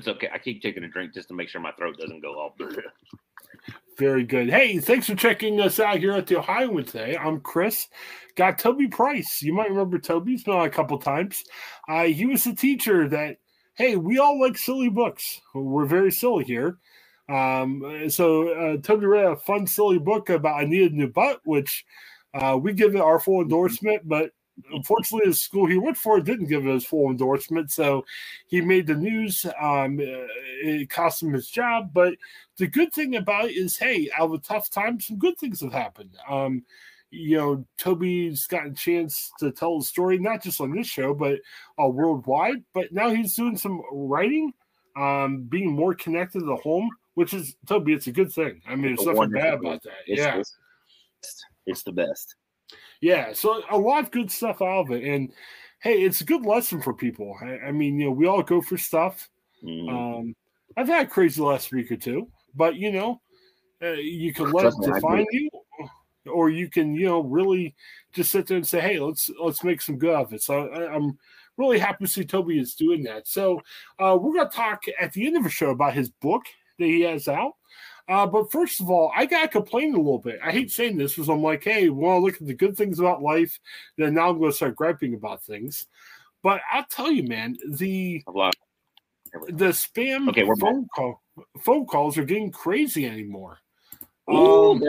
It's okay. I keep taking a drink just to make sure my throat doesn't go all. Very good. Hey, thanks for checking us out here at the Ohioan today. I'm Chris. Got Toby Price. You might remember Toby. He's been on a couple times. He was the teacher that, hey, we all like silly books. We're very silly here. So Toby read a fun, silly book about I Need a New Butt, which we give it our full endorsement, but unfortunately, the school he went for didn't give it his full endorsement, so he made the news. It cost him his job, but the good thing about it is, hey, out of a tough time, some good things have happened. Toby's gotten a chance to tell the story, not just on this show, but worldwide. But now he's doing some writing, being more connected to the home, which is, Toby, it's a good thing. I mean, there's nothing bad about that. It's the best. Yeah, so a lot of good stuff out of it. And, hey, it's a good lesson for people. I mean, we all go for stuff. Mm-hmm. I've had crazy last week or two, but, you can let it define you, or you can, really just sit there and say, hey, let's make some good of it. So I'm really happy to see Toby is doing that. So we're going to talk at the end of the show about his book that he has out. But first of all, I got to complain a little bit. I hate saying this because I'm like, hey, we want to look at the good things about life. Then now I'm going to start griping about things. But I'll tell you, man, the spam phone calls are getting crazy anymore. And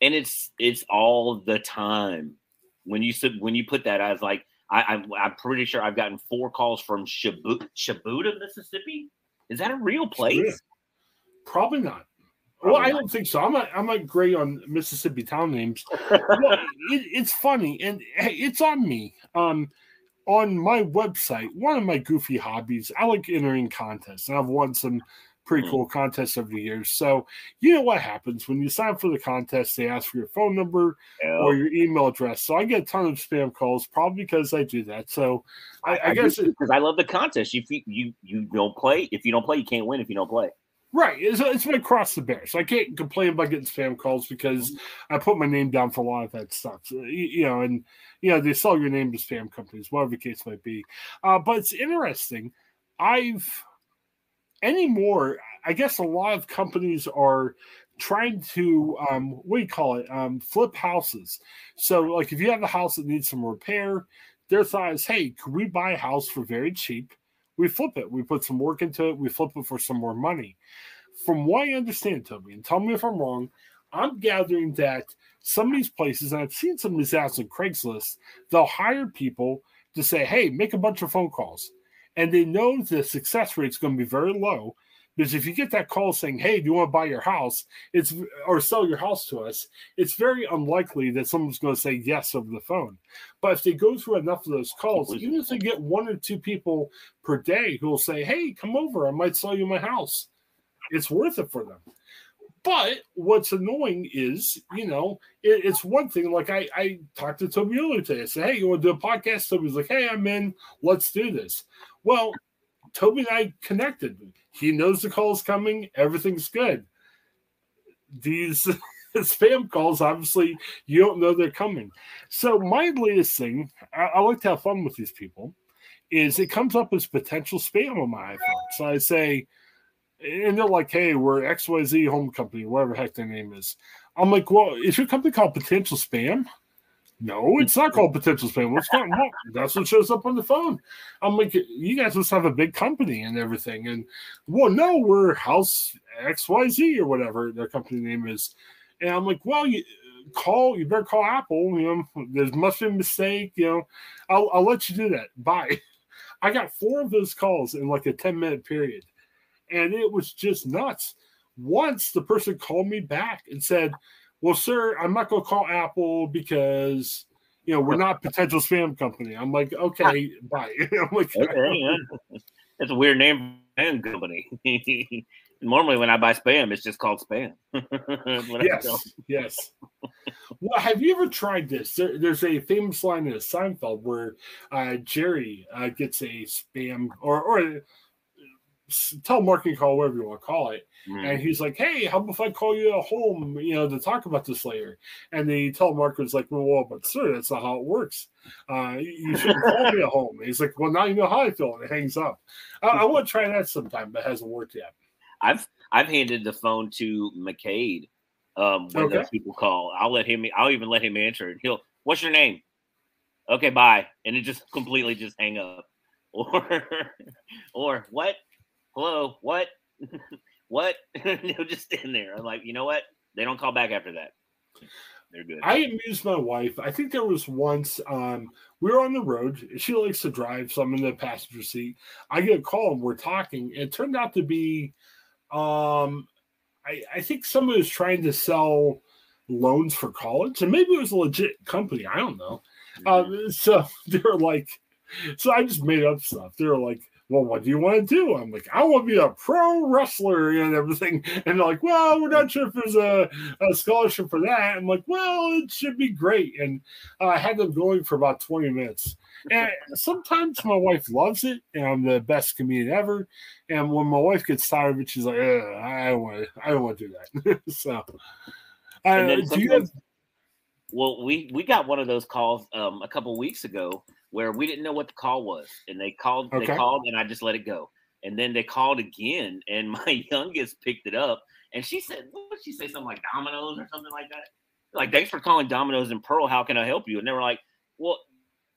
it's all the time. When you put that, I was like, I'm pretty sure I've gotten 4 calls from Shibuya, Mississippi. Is that a real place? Probably not. Well, I don't think so. I'm not great on Mississippi town names. Well, it's funny, and hey, it's on me. On my website, one of my goofy hobbies, I like entering contests, and I've won some pretty cool contests over the years. So you know what happens when you sign up for the contest? They ask for your phone number or your email address. So I get a ton of spam calls, probably because I do that. So I guess because I love the contest. You don't play. If you don't play, you can't win. If you don't play. Right. It's been across the bear. So I can't complain about getting spam calls because I put my name down for a lot of that stuff. And they sell your name to spam companies, whatever the case might be. But it's interesting. I guess a lot of companies are trying to, flip houses. So, like, if you have a house that needs some repair, their thought is, hey, could we buy a house for very cheap? We flip it. We put some work into it. We flip it for some more money. From what I understand, Toby, and tell me if I'm wrong, I'm gathering that some of these places, and I've seen some of these ads on Craigslist, they'll hire people to say, hey, make a bunch of phone calls. And they know the success rate is going to be very low. Because if you get that call saying, hey, do you want to buy your house or sell your house to us, it's very unlikely that someone's going to say yes over the phone. But if they go through enough of those calls, even if they get 1 or 2 people per day who will say, hey, come over, I might sell you my house, it's worth it for them. But what's annoying is, it's one thing. Like I talked to Toby earlier today. I said, hey, you want to do a podcast? Toby's like, hey, I'm in. Let's do this. Well, Toby and I connected. He knows the call's coming. Everything's good. These spam calls, obviously, you don't know they're coming. So my latest thing, I like to have fun with these people, is it comes up as potential spam on my iPhone. So I say, and they're like, hey, we're XYZ home company, whatever the heck their name is. I'm like, well, is your company called Potential Spam? No, it's not called Potential Spam. What's not? No, that's what shows up on the phone. I'm like, you guys must have a big company and everything. And, well, no, we're House XYZ or whatever their company name is. And I'm like, well, you better call Apple. There must be a mistake. I'll let you do that. Bye. I got 4 of those calls in like a 10-minute period. And it was just nuts. Once the person called me back and said, well, sir, I'm not going to call Apple because, we're not potential spam company. I'm like, okay, bye. I'm like, that's a weird name for a spam company. Normally when I buy spam, it's just called spam. Yes. Well, have you ever tried this? There's a famous line in Seinfeld where Jerry gets a spam or telemarketing call, whatever you want to call it. Mm. And he's like, hey, how about if I call you at home, to talk about this later? And the telemarketer's like, well, but sir, that's not how it works. You shouldn't call me at home. And he's like, well, now you know how I feel. And it hangs up. I want to try that sometime, but it hasn't worked yet. I've handed the phone to McCade when those people call. I'll even let him answer it. What's your name? Okay, bye. And it just completely just hang up. Or what? Hello, what? What? They'll just stand there. I'm like, you know what? They don't call back after that. They're good. I amused my wife. I think there was once we were on the road. She likes to drive, so I'm in the passenger seat. I get a call and we're talking. It turned out to be, I think someone was trying to sell loans for college, and maybe it was a legit company. I don't know. So they were like, so I just made up stuff. They were like, well, what do you want to do? I'm like, I want to be a pro wrestler and everything. And they're like, well, we're not sure if there's a scholarship for that. I'm like, well, it should be great. And I had them going for about 20 minutes. And sometimes my wife loves it, and I'm the best comedian ever. And when my wife gets tired of it, she's like, I don't want to do that. So, do you have? Well, we got one of those calls a couple of weeks ago where we didn't know what the call was, and they called, and I just let it go. And then they called again, and my youngest picked it up, and she said, "What did she say? Something like Domino's or something like that? Like, thanks for calling Domino's and Pearl. How can I help you?" And they were like, "Well,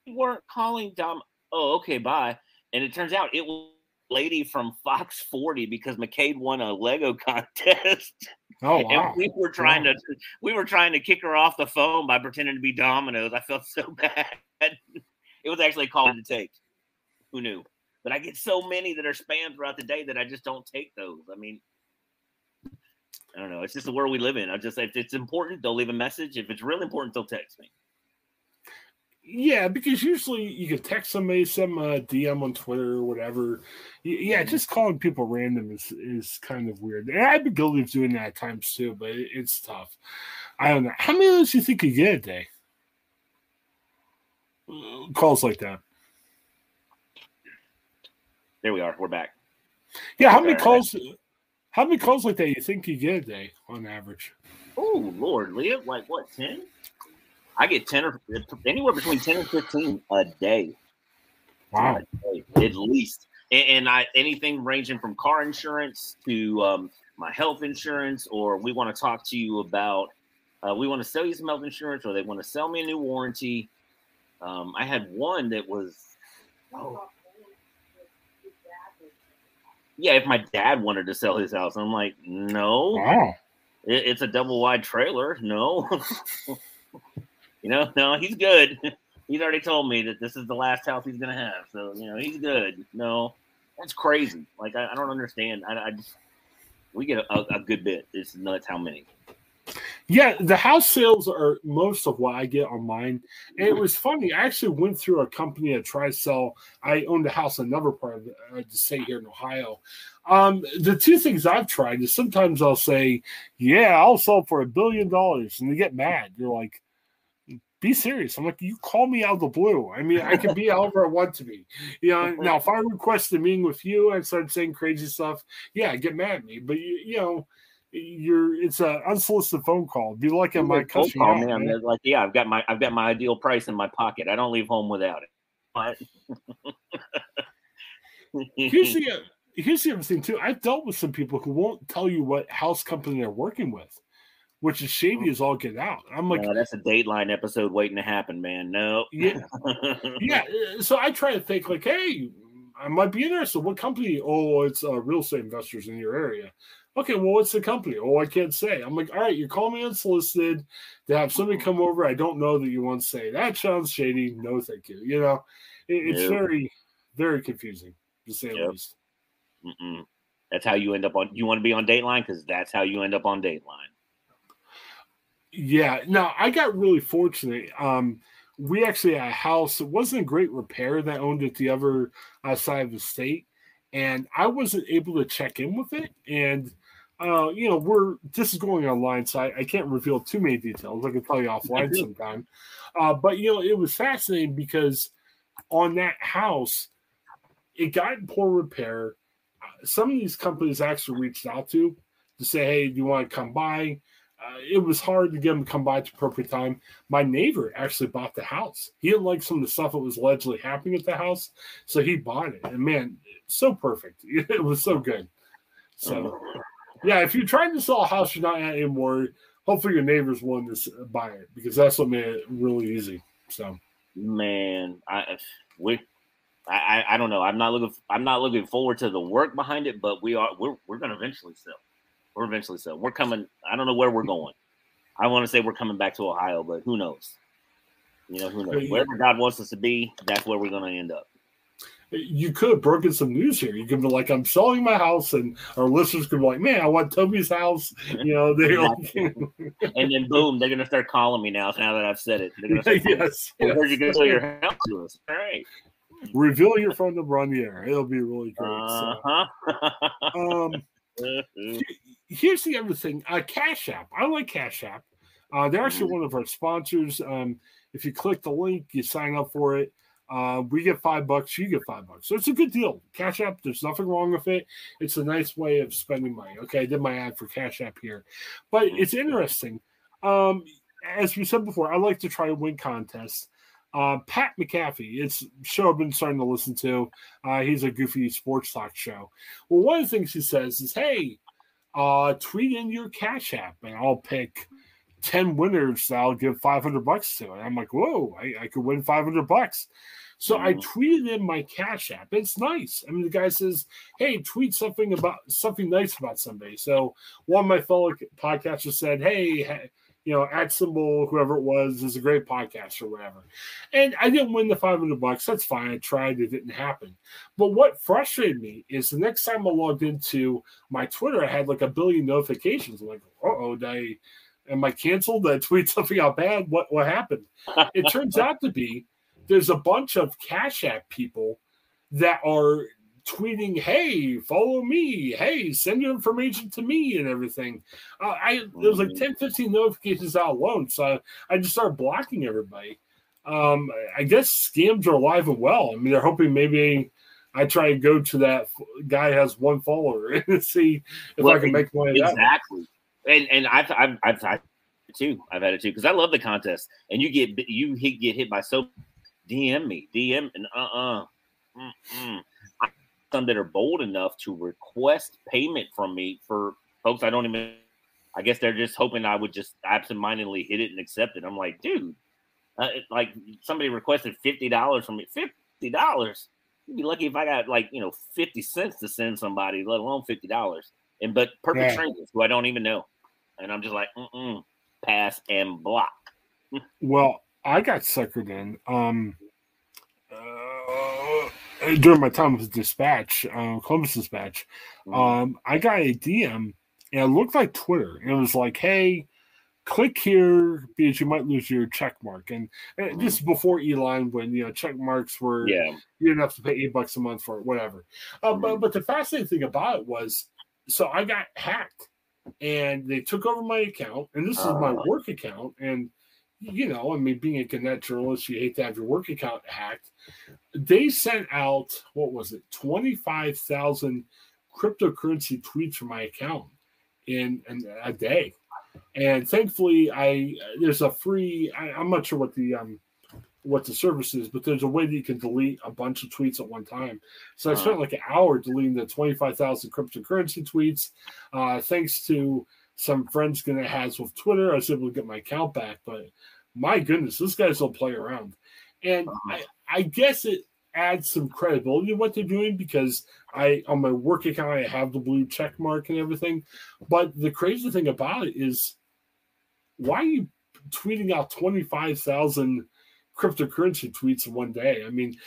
we weren't calling Dom. Oh, okay, bye." And it turns out it was a lady from Fox 40 because McCade won a Lego contest. Oh, wow. And we were trying to kick her off the phone by pretending to be Domino's. I felt so bad. It was actually a call to take. Who knew? But I get so many that are spam throughout the day that I just don't take those. I mean, I don't know. It's just the world we live in. If it's important, they'll leave a message. If it's really important, they'll text me. Yeah, because usually you can text somebody, send them a DM on Twitter or whatever. Yeah, just calling people random is kind of weird. And I've been guilty of doing that at times too, but it's tough. I don't know. How many of those do you think you get a day? Calls like that. There we are. We're back. Yeah, how many calls like that you think you get a day on average? Oh, Lord, Leah, like what, 10? I get 10 or anywhere between 10 and 15 a day. Wow. At least. And anything ranging from car insurance to my health insurance, or we want to talk to you about, we want to sell you some health insurance, or they want to sell me a new warranty. I had one that was, if my dad wanted to sell his house. I'm like, no, wow. It's a double wide trailer. No, no, he's good. He's already told me that this is the last house he's going to have. So, he's good. No, that's crazy. Like, I don't understand. We get a good bit. It's nuts how many. Yeah, the house sales are most of what I get on mine. And it was funny. I actually went through a company that tries to sell. I owned a house in another part of the state here in Ohio. The two things I've tried is sometimes I'll say, yeah, I'll sell for $1 billion. And they get mad. You're like, be serious. I'm like, you call me out of the blue. I mean, I can be however I want to be. Now, if I request a meeting with you and start saying crazy stuff, yeah, get mad at me. But, it's an unsolicited phone call. Be like in my phone call, man. Like, yeah, I've got my ideal price in my pocket. I don't leave home without it. Here's the other thing too. I've dealt with some people who won't tell you what house company they're working with, which is shady as all get out. I'm like, no, that's a Dateline episode waiting to happen, man. No, yeah. So I try to think like, hey, I might be interested. What company? Oh, it's real estate investors in your area. Okay, well, what's the company? Oh, I can't say. I'm like, all right, you're calling me unsolicited to have somebody come over. I don't know that you want to say. That sounds shady. No, thank you. It's very, very confusing, to say the least. That's how you end up on. You want to be on Dateline because that's how you end up on Dateline. Yeah. No, I got really fortunate. We actually had a house. It wasn't a great repair that owned it the other side of the state. And I wasn't able to check in with it. And, this is going online, so I can't reveal too many details. I can tell you offline sometime. But, it was fascinating because on that house, it got in poor repair. some of these companies actually reached out to say, hey, do you want to come by? It was hard to get them to come by at the appropriate time. My neighbor actually bought the house. He didn't like some of the stuff that was allegedly happening at the house, so he bought it. And man, so perfect. It was so good. So, yeah, if you're trying to sell a house you're not at anymore, hopefully your neighbor's willing to buy it, because that's what made it really easy. So, man, I don't know. I'm not looking forward to the work behind it, but we're going to eventually sell. We're coming. I don't know where we're going. I want to say we're coming back to Ohio, but who knows? Who knows? Wherever God wants us to be, that's where we're going to end up. You could have broken some news here. You could be like, I'm selling my house, and our listeners could be like, man, I want Toby's house. They're like, and then boom, they're going to start calling me now that I've said it. They're going to say, yes. Where'd you go sell your house to us? All right. Reveal your phone number on the air. It'll be really great. Here's the other thing. CashApp. I like CashApp. They're actually one of our sponsors. If you click the link, you sign up for it. We get $5, you get $5. So it's a good deal. CashApp, there's nothing wrong with it. It's a nice way of spending money. Okay, I did my ad for CashApp here. But it's interesting. As we said before, I like to try to win contests. Pat McAfee, it's a show I've been starting to listen to. He's a goofy sports talk show. Well, one of the things he says is, hey, tweet in your Cash App, and I'll pick 10 winners that I'll give $500 to. And I'm like, whoa, I could win $500. So I tweeted in my Cash App. It's nice. I mean, the guy says, hey, tweet something nice about somebody. So one of my fellow podcasters said, hey, at symbol, whoever it was, is a great podcast or whatever. And I didn't win the $500. That's fine. I tried. It didn't happen. But what frustrated me is the next time I logged into my Twitter, I had like a billion notifications. I'm like, am I canceled? Did I tweet something out bad? What happened? It turns out to be there's a bunch of Cash App people that are tweeting, hey, follow me, hey, send your information to me and everything. There was like 10, 15 notifications out alone, so I just started blocking everybody. I guess scams are alive and well. I mean, they're hoping maybe I try to go to that guy who has one follower and see if I can make money. Exactly. And I've had it too. I've had it too, because I love the contest. And you get hit by so DM and some that are bold enough to request payment from me for folks I don't even. I guess they're just hoping I would just absentmindedly hit it and accept it. I'm like, dude, like somebody requested $50 from me. $50. You'd be lucky if I got 50 cents to send somebody, let alone $50. But perfect strangers who I don't even know, and I'm just like, pass and block. Well, I got suckered in. During my time with Dispatch, Columbus Dispatch, I got a DM, and it looked like Twitter. And it was like, hey, click here because you might lose your check mark. And this is before Elon, when check marks were you didn't have to pay $8 a month for it, whatever. But the fascinating thing about it was, so I got hacked, and they took over my account, and this is my work account. And being a Gannett journalist, you hate to have your work account hacked. They sent out, 25,000 cryptocurrency tweets from my account in a day. And thankfully, there's a free, I'm not sure what the service is, but there's a way that you can delete a bunch of tweets at one time. So I spent like an hour deleting the 25,000 cryptocurrency tweets. Thanks to some friends Gannett has with Twitter, I was able to get my account back. But my goodness, these guys don't play around. And I guess it adds some credibility to what they're doing, because on my work account, I have the blue check mark and everything. But the crazy thing about it is, why are you tweeting out 25,000 cryptocurrency tweets in one day? I mean,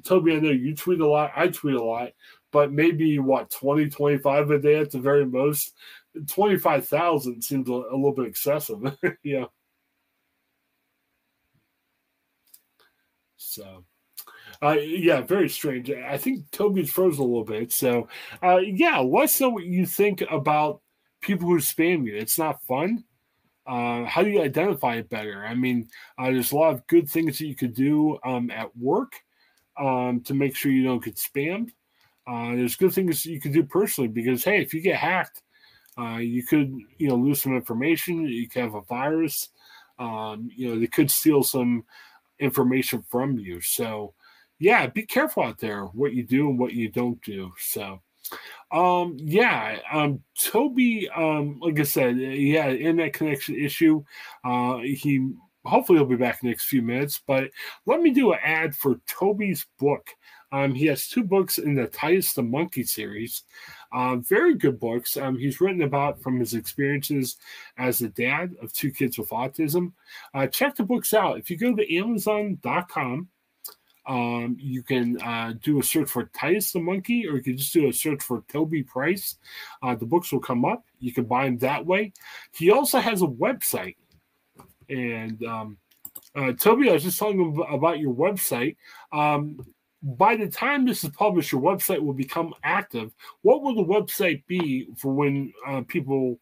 Toby, I know you tweet a lot. I tweet a lot. But maybe, 20, 25 a day at the very most. 25,000 seems a little bit excessive. Yeah. So, very strange. I think Toby's frozen a little bit. So, let us know what you think about people who spam you. It's not fun. How do you identify it better? I mean, there's a lot of good things that you could do at work to make sure you don't get spammed. There's good things you can do personally because, hey, if you get hacked, you could, lose some information. You could have a virus. They could steal some information from you. So, yeah, be careful out there what you do and what you don't do. So, Toby, like I said, he had an internet connection issue. Hopefully he'll be back in the next few minutes, but let me do an ad for Toby's book. He has 2 books in the Titus the Monkey series. Very good books. He's written about from his experiences as a dad of 2 kids with autism. Check the books out. If you go to Amazon.com, you can do a search for Titus the Monkey, or you can just do a search for Toby Price. The books will come up. You can buy them that way. He also has a website. And Toby, I was just telling him about your website. By the time this is published, your website will become active. What will the website be for when people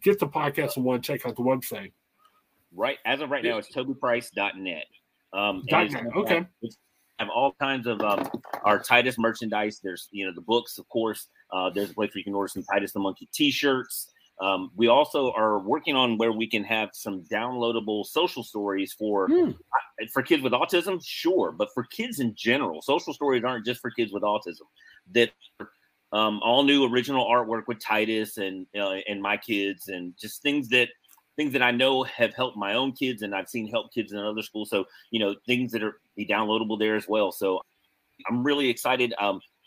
get the podcast and want to check out the website? Right. As of right now, it's tobyprice.net. Okay. Have all kinds of our Titus merchandise. There's, the books, of course. There's a place where you can order some Titus the Monkey t-shirts. We also are working on where we can have some downloadable social stories for kids with autism, sure, but for kids in general. Social stories aren't just for kids with autism. That all new original artwork with Titus and my kids, and just things that I know have helped my own kids, and I've seen help kids in other schools. So things that are be downloadable there as well. So I'm really excited.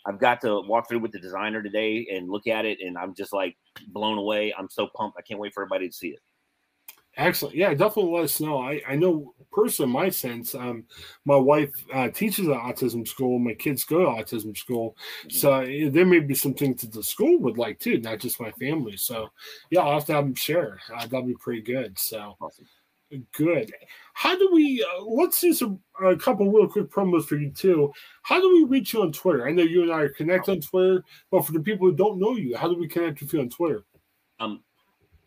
I've got to walk through with the designer today and look at it, and I'm just like blown away. I'm so pumped. I can't wait for everybody to see it. Excellent. Yeah, definitely let us know. I know personally, in my sense, my wife teaches at autism school. My kids go to autism school. So there may be some things that the school would like too, not just my family. So yeah, I'll have to have them share. That'll be pretty good. So awesome. Good. How do we, let's do a couple real quick promos for you too. How do we reach you on Twitter? I know you and I are connected on Twitter, but for the people who don't know you, how do we connect with you on Twitter?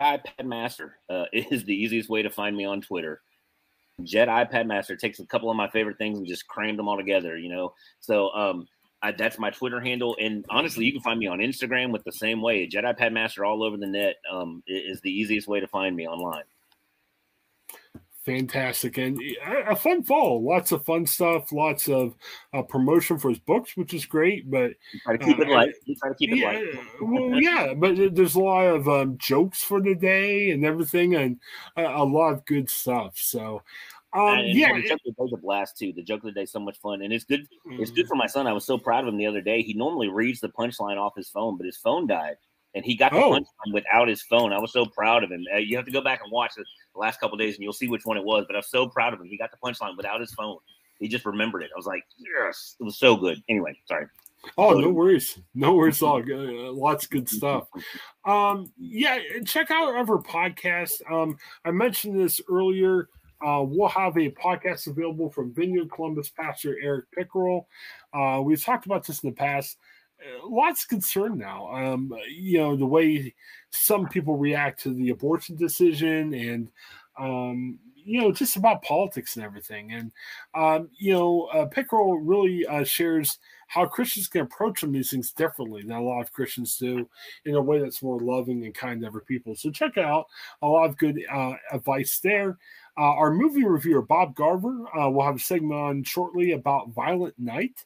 iPad Master is the easiest way to find me on Twitter. Jet iPad Master takes a couple of my favorite things and just crammed them all together, So that's my Twitter handle. And honestly, you can find me on Instagram with the same way. Jet iPad Master all over the net is the easiest way to find me online. Fantastic. And a fun fall. Lots of fun stuff. Lots of promotion for his books, which is great. But try to keep it light. Try to keep it light. Well, yeah, but there's a lot of jokes for the day and everything, and a lot of good stuff. So, the joke of the day's a blast too. The joke of the day is so much fun, and it's good. It's good for my son. I was so proud of him the other day. He normally reads the punchline off his phone, but his phone died. And he got the punchline without his phone. I was so proud of him. You have to go back and watch the last couple of days, and you'll see which one it was. But I was so proud of him. He got the punchline without his phone. He just remembered it. I was like, yes, it was so good. Anyway, sorry. Oh, no worries. No worries at all. Lots of good stuff. Check out our other podcast. I mentioned this earlier. We'll have a podcast available from Vineyard Columbus Pastor Eric Pickerel. We've talked about this in the past. Lots of concern now. The way some people react to the abortion decision and, just about politics and everything. And, Pickerel really shares how Christians can approach some of these things differently than a lot of Christians do, in a way that's more loving and kind to other people. So check out a lot of good advice there. Our movie reviewer, Bob Garver, will have a segment on shortly about Violent Night.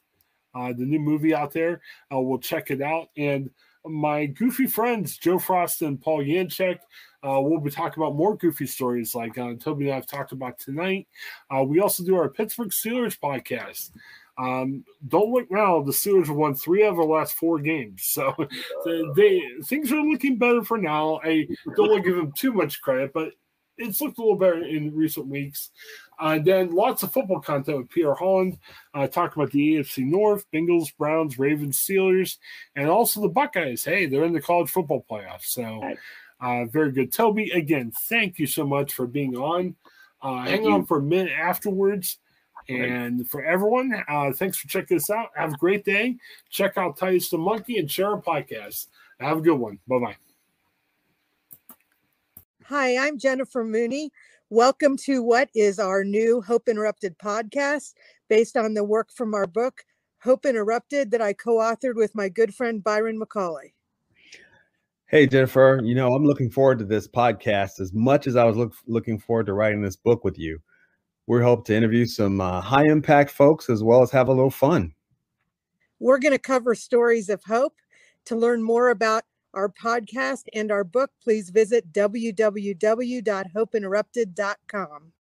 The new movie out there. We'll check it out. And my goofy friends, Joe Frost and Paul Yanchek, we'll be talking about more goofy stories like Toby and I have talked about tonight. We also do our Pittsburgh Steelers podcast. Don't look now. The Steelers have won 3 out of the last 4 games. So things are looking better for now. I don't want to give them too much credit, but it's looked a little better in recent weeks. Then lots of football content with Peter Holland, talking about the AFC North, Bengals, Browns, Ravens, Steelers, and also the Buckeyes. Hey, they're in the college football playoffs. So very good. Toby, again, thank you so much for being on. Hang on for a minute afterwards. And for everyone, thanks for checking us out. Have a great day. Check out Titus the Monkey and share our podcast. Have a good one. Bye-bye. Hi, I'm Jennifer Mooney. Welcome to what is our new Hope Interrupted podcast based on the work from our book, Hope Interrupted, that I co-authored with my good friend Byron McCauley. Hey, Jennifer, I'm looking forward to this podcast as much as I was looking forward to writing this book with you. We hope to interview some high impact folks as well as have a little fun. We're going to cover stories of hope. To learn more about our podcast and our book, please visit www.hopeinterrupted.com.